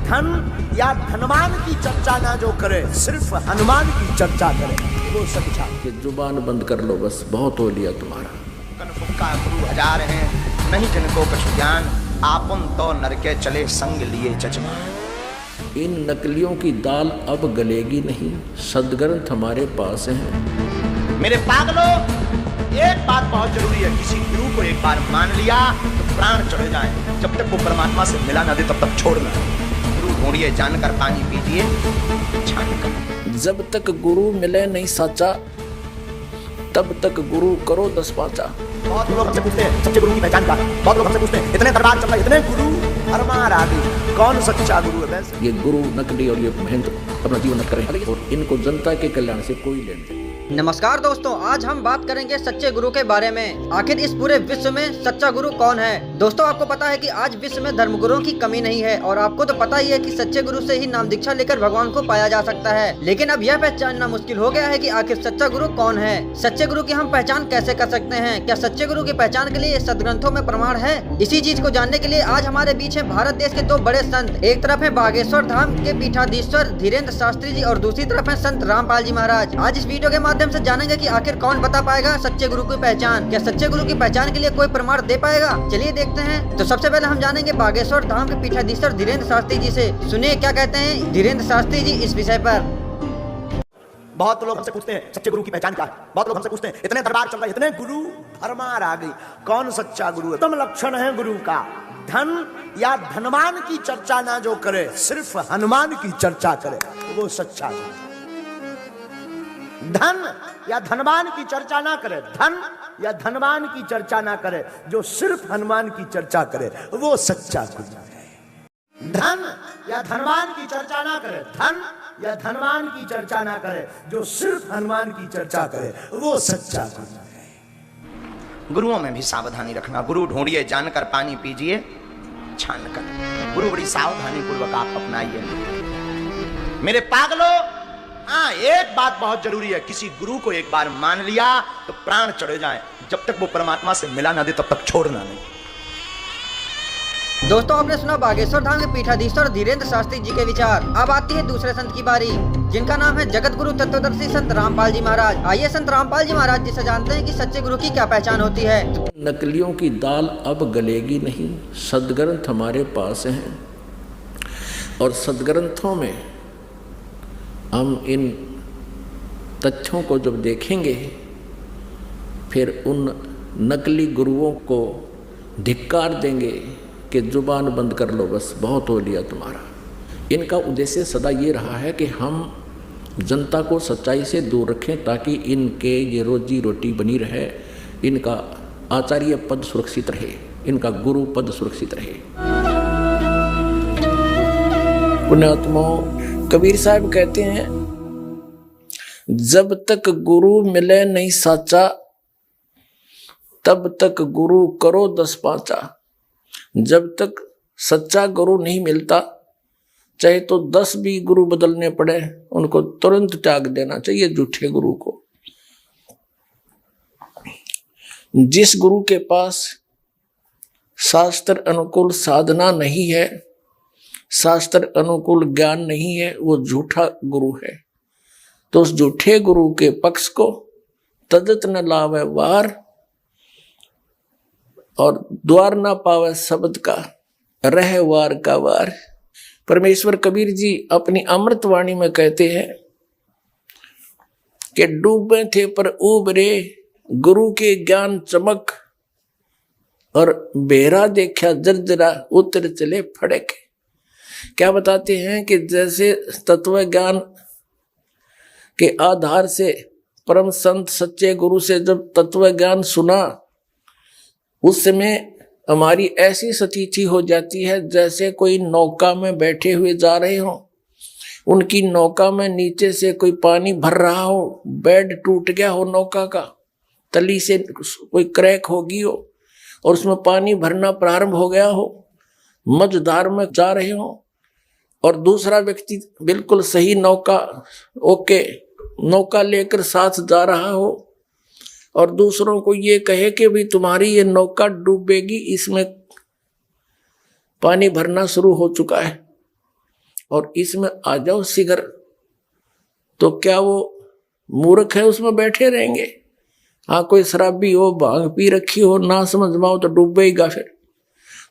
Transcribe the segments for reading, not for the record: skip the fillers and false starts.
धन या धनवान की चर्चा ना जो करे, सिर्फ हनुमान की चर्चा करे, वो सच्चा। कि जुबान बंद कर लो, बस बहुत हो लिया तुम्हारा। कनफुक्का गुरु हजार हैं, नहीं जिनको कछु ज्ञान, आपन तो नरके चले संग लिए जजमान। इन नकलियों की दाल अब गलेगी नहीं, सदग्रंथ हमारे पास हैं। मेरे पागलों, एक बात बहुत जरूरी है, किसी गुरु को एक बार मान लिया तो प्राण चढ़े जाए, जब तक वो परमात्मा से मिला ना दे तब तक छोड़ना। गुरु ढूंढिए जानकर, पानी पीजिए छानकर। जब तक गुरु मिले नहीं साचा, तब तक गुरु करो 10 पाँचा। बहुत लोग हमसे पूछते हैं सच्चे गुरु की पहचान का, बहुत लोग हमसे पूछते हैं इतने दरबार चल रहे, इतने गुरु हरमार आदि, कौन सच्चा गुरु है? ये गुरु नकली और ये मेहनत अपना जीवन न करें, और इनको जनता के कल्याण से कोई लेन देन। नमस्कार दोस्तों, आज हम बात करेंगे सच्चे गुरु के बारे में। आखिर इस पूरे विश्व में सच्चा गुरु कौन है? दोस्तों, आपको पता है कि आज विश्व में धर्मगुरुओं की कमी नहीं है, और आपको तो पता ही है कि सच्चे गुरु से ही नाम दीक्षा लेकर भगवान को पाया जा सकता है। लेकिन अब यह पहचानना मुश्किल हो गया है कि आखिर सच्चा गुरु कौन है। सच्चे गुरु की हम पहचान कैसे कर सकते हैं? क्या सच्चे गुरु की पहचान के लिए सदग्रंथों में प्रमाण है? इसी चीज को जानने के लिए आज हमारे बीच है भारत देश के 2 बड़े संत। एक तरफ है बागेश्वर धाम के पीठाधीश्वर धीरेन्द्र शास्त्री जी, और दूसरी तरफ है संत रामपाल जी महाराज। आज इस वीडियो के माध्यम से जानेंगे कि आखिर कौन बता पाएगा सच्चे गुरु की पहचान। क्या सच्चे गुरु की पहचान के लिए कोई प्रमाण दे पाएगा? चलिए देखते हैं। तो सबसे पहले हम जानेंगे बागेश्वर धाम के पीठाधीश्वर धीरेन्द्र शास्त्री जी से। सुनिए क्या कहते हैं धीरेन्द्र शास्त्री जी इस विषय पर। बहुत लोग हमसे पूछते हैं सच्चे गुरु की पहचान क्या है, बहुत लोग हमसे पूछते हैं इतने दरबार चल रहे, इतने गुरु हरमार आ गई, कौन सच्चा गुरु है? उत्तम लक्षण है गुरु का, धन या धनवान की चर्चा ना जो करे, सिर्फ हनुमान की चर्चा करे, वो सच्चा गुरु। धन या धनवान की चर्चा ना करे, धन या धनवान की चर्चा ना करे, जो सिर्फ हनुमान की चर्चा करे, वो सच्चा गुरु है। धन या धनवान की चर्चा ना करे, धन या धनवान की चर्चा ना करे, जो सिर्फ हनुमान की चर्चा करे, वो सच्चा गुरु है। गुरुओं में भी सावधानी रखना। गुरु ढूंढिए जानकर, पानी पीजिए छानकर। गुरु बड़ी सावधानी पूर्वक आप अपनाइए। मेरे पागलों, हाँ, एक बात बहुत जरूरी है, किसी गुरु को एक बार मान लिया तो प्राण चढ़े जाए, जब तक वो परमात्मा से मिला ना दे तब तक छोड़ना नहीं। दोस्तों, आपने सुना बागेश्वर धाम के पीठाधीश्वर धीरेन्द्र शास्त्री जी के विचार। अब आती है दूसरे संत की बारी, जिनका नाम है जगत गुरु तत्वदर्शी संत रामपाल जी महाराज। आइए संत रामपाल जी महाराज जी से जानते हैं कि सच्चे गुरु की क्या पहचान होती है। नकलियों की दाल अब गलेगी नहीं, सदग्रंथ हमारे पास हैं, और सदग्रंथों में हम इन तथ्यों को जब देखेंगे, फिर उन नकली गुरुओं को धिक्कार देंगे कि जुबान बंद कर लो, बस बहुत हो लिया तुम्हारा। इनका उद्देश्य सदा ये रहा है कि हम जनता को सच्चाई से दूर रखें, ताकि इनके ये रोजी रोटी बनी रहे, इनका आचार्य पद सुरक्षित रहे, इनका गुरु पद सुरक्षित रहे। पुण्यात्माओं, कबीर साहब कहते हैं, जब तक गुरु मिले नहीं साचा, तब तक गुरु करो 10 पाँचा। जब तक सच्चा गुरु नहीं मिलता, चाहे तो 10 भी गुरु बदलने पड़े, उनको तुरंत त्याग देना चाहिए झूठे गुरु को। जिस गुरु के पास शास्त्र अनुकूल साधना नहीं है, शास्त्र अनुकूल ज्ञान नहीं है, वो झूठा गुरु है। तो उस झूठे गुरु के पक्ष को तदत न लावे वार, और द्वार न पावे शब्द का, रह वार का वार। परमेश्वर कबीर जी अपनी अमृतवाणी में कहते हैं कि डूबे थे पर उबरे, गुरु के ज्ञान चमक, और बेरा देखा जर्जरा, उतर चले फड़क। क्या बताते हैं कि जैसे तत्व ज्ञान के आधार से परम संत सच्चे गुरु से जब तत्व ज्ञान सुना, उस समय हमारी ऐसी स्थिति हो जाती है जैसे कोई नौका में बैठे हुए जा रहे हो, उनकी नौका में नीचे से कोई पानी भर रहा हो, बेड टूट गया हो नौका का, तली से कोई क्रैक होगी हो, और उसमें पानी भरना प्रारंभ हो गया हो, मझधार में जा रहे हो, और दूसरा व्यक्ति बिल्कुल सही नौका लेकर साथ जा रहा हो, और दूसरों को ये कहे कि भी तुम्हारी ये नौका डूबेगी, इसमें पानी भरना शुरू हो चुका है। और इसमें आ जाओ शिखर, तो क्या वो मूर्ख है उसमें बैठे रहेंगे? हाँ, कोई शराबी हो, भांग पी रखी हो, ना समझ में आओ तो डूबेगा फिर।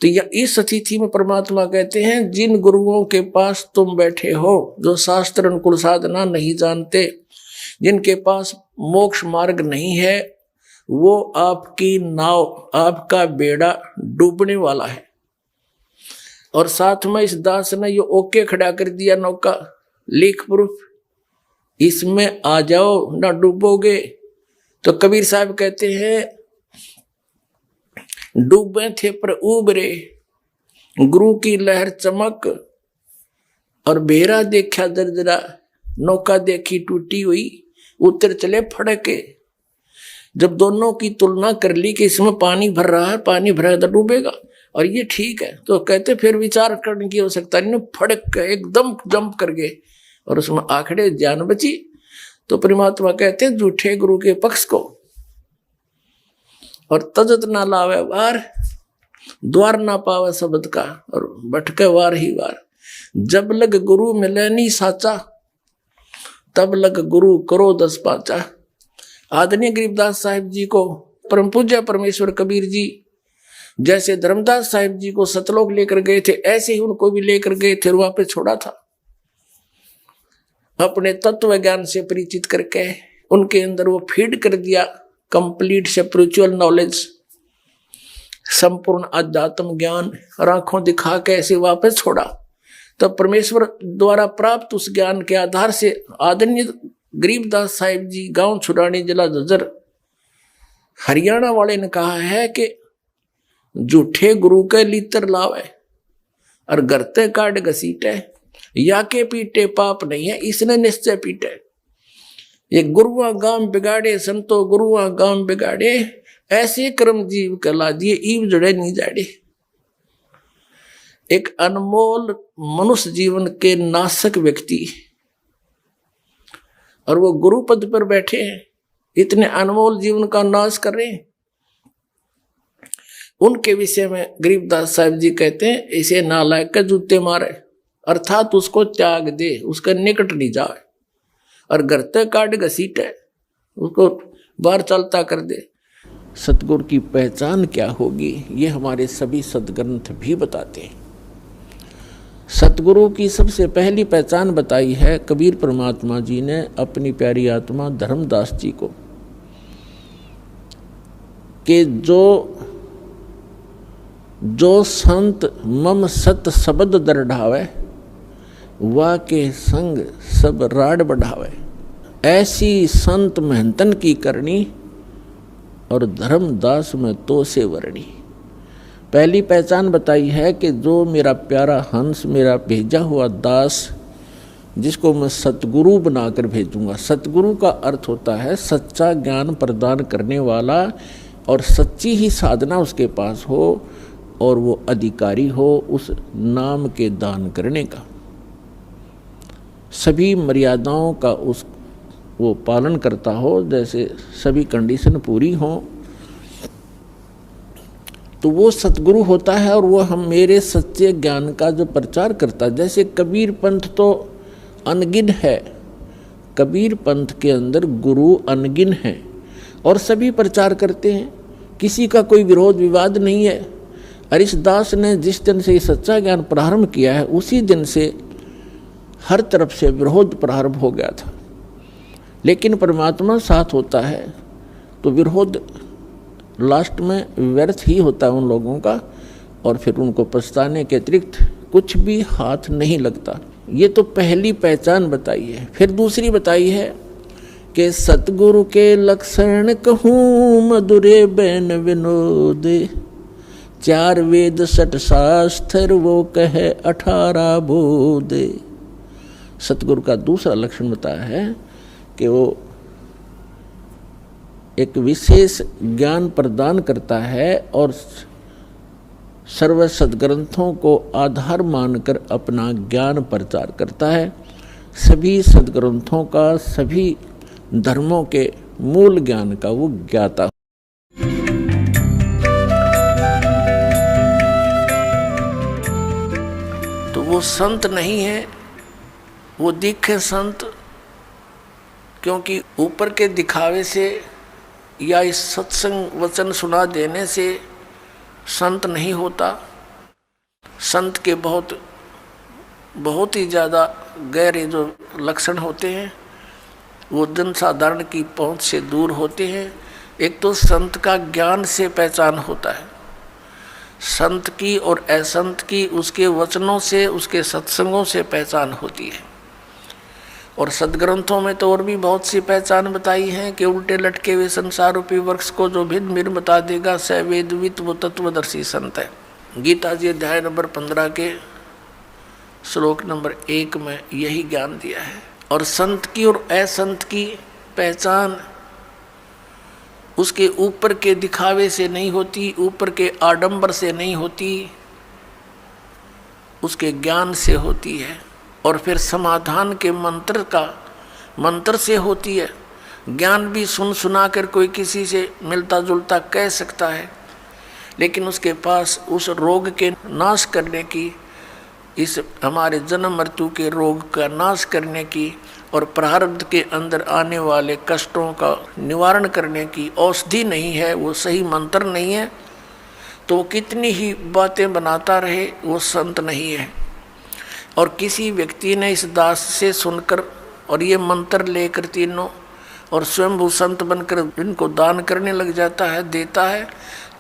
तो या इस स्थिति में परमात्मा कहते हैं, जिन गुरुओं के पास तुम बैठे हो, जो शास्त्र अनुकूल साधना नहीं जानते, जिनके पास मोक्ष मार्ग नहीं है, वो आपकी नाव, आपका बेड़ा डूबने वाला है। और साथ में इस दास ने ये ओके खड़ा कर दिया, नौका लीक प्रूफ, इसमें आ जाओ ना डूबोगे। तो कबीर साहब कहते हैं, डूबे थे पर उबरे, गुरु की लहर चमक, और बेरा देखा दरदरा, नौका देखी टूटी हुई, उतर चले फड़के। जब दोनों की तुलना कर ली कि इसमें पानी भर रहा है, पानी भरा है तो डूबेगा, और ये ठीक है, तो कहते फिर विचार करने की आवश्यकता नहीं, फड़क के एकदम जंप कर गए और उसमें आखिर जान बची। तो परमात्मा कहते हैं, झूठे गुरु के पक्ष को और तजत ना लावे वार, द्वार ना पावे शब्द का, और भटके वार ही वार। जब लग गुरु मिले नहीं साचा, तब लग गुरु करो 10 पाचा। आदरणीय गरीबदास साहिब जी को परम पूज्य परमेश्वर कबीर जी जैसे धर्मदास साहिब जी को सतलोक लेकर गए थे, ऐसे ही उनको भी लेकर गए थे और वहां पे छोड़ा था। अपने तत्व ज्ञान से परिचित करके उनके अंदर वो फीड कर दिया कंप्लीट स्पिरिचुअल नॉलेज, संपूर्ण अध्यात्म ज्ञान, और आंखों दिखा के ऐसे वापस छोड़ा। तब परमेश्वर द्वारा प्राप्त उस ज्ञान के आधार से आदरणीय गरीबदास साहिब जी, गांव छुड़ानी, जिला झज्जर, हरियाणा वाले ने कहा है कि झूठे गुरु के लीतर लावे और गरते काट घसीटे, या के पीटे पाप नहीं है, इसने निश्चय पीटे। ये गुरुआ गांव बिगाड़े संतो, गुरुआ गांव बिगाड़े, ऐसे कर्म जीव कला दिए, ईव जड़े नहीं जाड़े। एक अनमोल मनुष्य जीवन के नाशक व्यक्ति, और वो गुरु पद पर बैठे हैं, इतने अनमोल जीवन का नाश कर रहे हैं। उनके विषय में गरीबदास साहिब जी कहते हैं, इसे नालायक के जूते मारे, अर्थात उसको त्याग दे, उसके निकट नहीं जाए, और गरते काट घसीटे, उसको बाहर चलता कर दे। सतगुरु की पहचान क्या होगी, ये हमारे सभी सदग्रंथ भी बताते हैं। सतगुरु की सबसे पहली पहचान बताई है कबीर परमात्मा जी ने अपनी प्यारी आत्मा धर्मदास जी को, कि जो संत मम सत शब्द दरढ़ावे, वा के संग सब राड बढ़ावे। ऐसी संत महंतन की करनी, और धर्मदास में तो से वर्णी। पहली पहचान बताई है कि जो मेरा प्यारा हंस, मेरा भेजा हुआ दास, जिसको मैं सतगुरु बनाकर भेजूंगा। सतगुरु का अर्थ होता है सच्चा ज्ञान प्रदान करने वाला, और सच्ची ही साधना उसके पास हो, और वो अधिकारी हो उस नाम के दान करने का, सभी मर्यादाओं का वो पालन करता हो, जैसे सभी कंडीशन पूरी हो, तो वो सतगुरु होता है। और वो हम मेरे सच्चे ज्ञान का जो प्रचार करता है, जैसे कबीर पंथ तो अनगिन है, कबीर पंथ के अंदर गुरु अनगिन है, और सभी प्रचार करते हैं, किसी का कोई विरोध विवाद नहीं है। हरिदास ने जिस दिन से सच्चा ज्ञान प्रारंभ किया है, उसी दिन से हर तरफ से विरोध प्रारंभ हो गया था। लेकिन परमात्मा साथ होता है तो विरोध लास्ट में व्यर्थ ही होता है उन लोगों का, और फिर उनको पछताने के अतिरिक्त कुछ भी हाथ नहीं लगता। ये तो पहली पहचान बताई है। फिर दूसरी बताई है कि सतगुरु के लक्षण कहूँ मधुरे बैन विनोद, 4 वेद 6 शास्त्र वो कहे 18 बोध। सतगुरु का दूसरा लक्षण बताया है कि वो एक विशेष ज्ञान प्रदान करता है, और सर्व सद्ग्रंथों को आधार मानकर अपना ज्ञान प्रचार करता है। सभी सद्ग्रंथों का, सभी धर्मों के मूल ज्ञान का वो ज्ञाता। तो वो संत नहीं है वो दिखे संत, क्योंकि ऊपर के दिखावे से या इस सत्संग वचन सुना देने से संत नहीं होता। संत के बहुत ही ज़्यादा गहरे जो लक्षण होते हैं वो जन साधारण की पहुंच से दूर होते हैं। एक तो संत का ज्ञान से पहचान होता है, संत की और असंत की उसके वचनों से, उसके सत्संगों से पहचान होती है। और सदग्रंथों में तो और भी बहुत सी पहचान बताई हैं कि उल्टे लटके हुए संसार रूपी वृक्ष को जो भिन्न भिन्न बता देगा स वेदवित वो तत्वदर्शी संत है। गीता जी अध्याय नंबर 15 के श्लोक नंबर 1 में यही ज्ञान दिया है। और संत की और असंत की पहचान उसके ऊपर के दिखावे से नहीं होती, ऊपर के आडंबर से नहीं होती, उसके ज्ञान से होती है। और फिर समाधान के मंत्र से होती है। ज्ञान भी सुना कर कोई किसी से मिलता जुलता कह सकता है, लेकिन उसके पास उस रोग के नाश करने की, इस हमारे जन्म मृत्यु के रोग का नाश करने की और प्रारब्ध के अंदर आने वाले कष्टों का निवारण करने की औषधि नहीं है, वो सही मंत्र नहीं है, तो कितनी ही बातें बनाता रहे वो संत नहीं है। और किसी व्यक्ति ने इस दास से सुनकर और ये मंत्र लेकर तीनों और स्वयं संत बनकर इनको दान करने लग जाता है, देता है,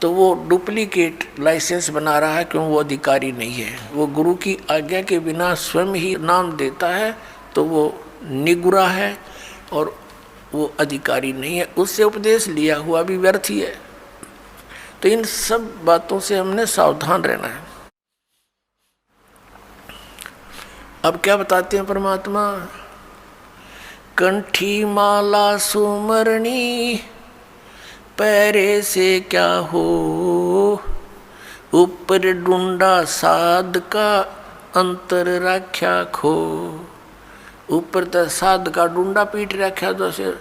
तो वो डुप्लीकेट लाइसेंस बना रहा है, क्यों वो अधिकारी नहीं है। वो गुरु की आज्ञा के बिना स्वयं ही नाम देता है तो वो निगुरा है और वो अधिकारी नहीं है, उससे उपदेश लिया हुआ भी व्यर्थ ही है। तो इन सब बातों से हमने सावधान रहना है। अब क्या बताते हैं परमात्मा, कंठी माला सुमरणी पैरे से क्या हो, ऊपर डूंडा साध का अंतर रख्या खो। ऊपर तो साध का डूंडा पीट रखा, जैसे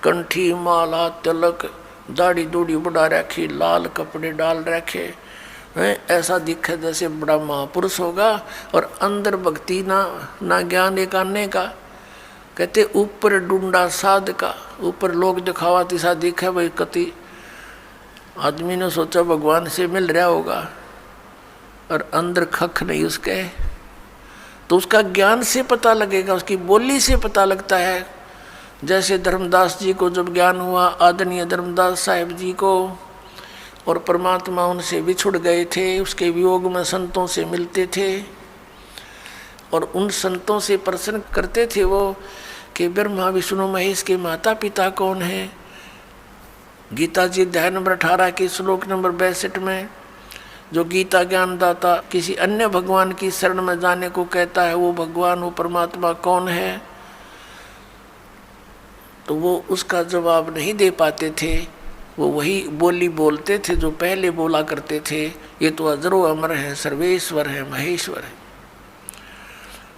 कंठी माला तिलक दाढ़ी दूढ़ी बढ़ा रखी, लाल कपड़े डाल रखे, ऐसा दिखे जैसे बड़ा महापुरुष होगा, और अंदर भक्ति ना ज्ञान एक आने का। कहते ऊपर डूंडा साध का, ऊपर लोग दिखावा तिसा दिखे भाई, कति आदमी ने सोचा भगवान से मिल रहा होगा और अंदर खख नहीं उसके, तो उसका ज्ञान से पता लगेगा, उसकी बोली से पता लगता है। जैसे धर्मदास जी को जब ज्ञान हुआ, आदरणीय धर्मदास साहिब जी को, और परमात्मा उनसे बिछुड़ गए थे, उसके वियोग में संतों से मिलते थे और उन संतों से प्रश्न करते थे वो कि ब्रह्मा विष्णु महेश के माता पिता कौन हैं। गीता जी अध्याय नंबर 18 के श्लोक नंबर 62 में जो गीता ज्ञानदाता किसी अन्य भगवान की शरण में जाने को कहता है, वो भगवान, वो परमात्मा कौन है, तो वो उसका जवाब नहीं दे पाते थे। वो वही बोली बोलते थे जो पहले बोला करते थे, ये तो अजरो अमर है, सर्वेश्वर है, महेश्वर है।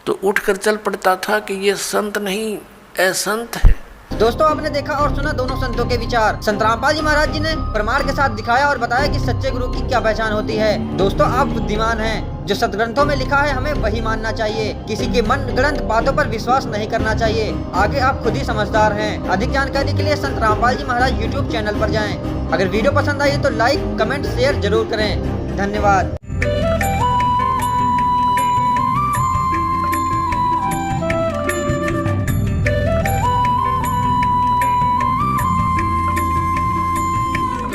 तो उठकर चल पड़ता था कि ये संत नहीं असंत है। दोस्तों, आपने देखा और सुना दोनों संतों के विचार। संत रामपाल जी महाराज जी ने प्रमाण के साथ दिखाया और बताया कि सच्चे गुरु की क्या पहचान होती है। दोस्तों, आप बुद्धिमान हैं, जो सदग्रंथों में लिखा है हमें वही मानना चाहिए, किसी के मन गढ़ंत बातों पर विश्वास नहीं करना चाहिए। आगे आप खुद ही समझदार हैं। अधिक जानकारी के लिए संत रामपाल जी महाराज YouTube चैनल पर जाएं। अगर वीडियो पसंद आई तो लाइक, कमेंट, शेयर जरूर करें। धन्यवाद।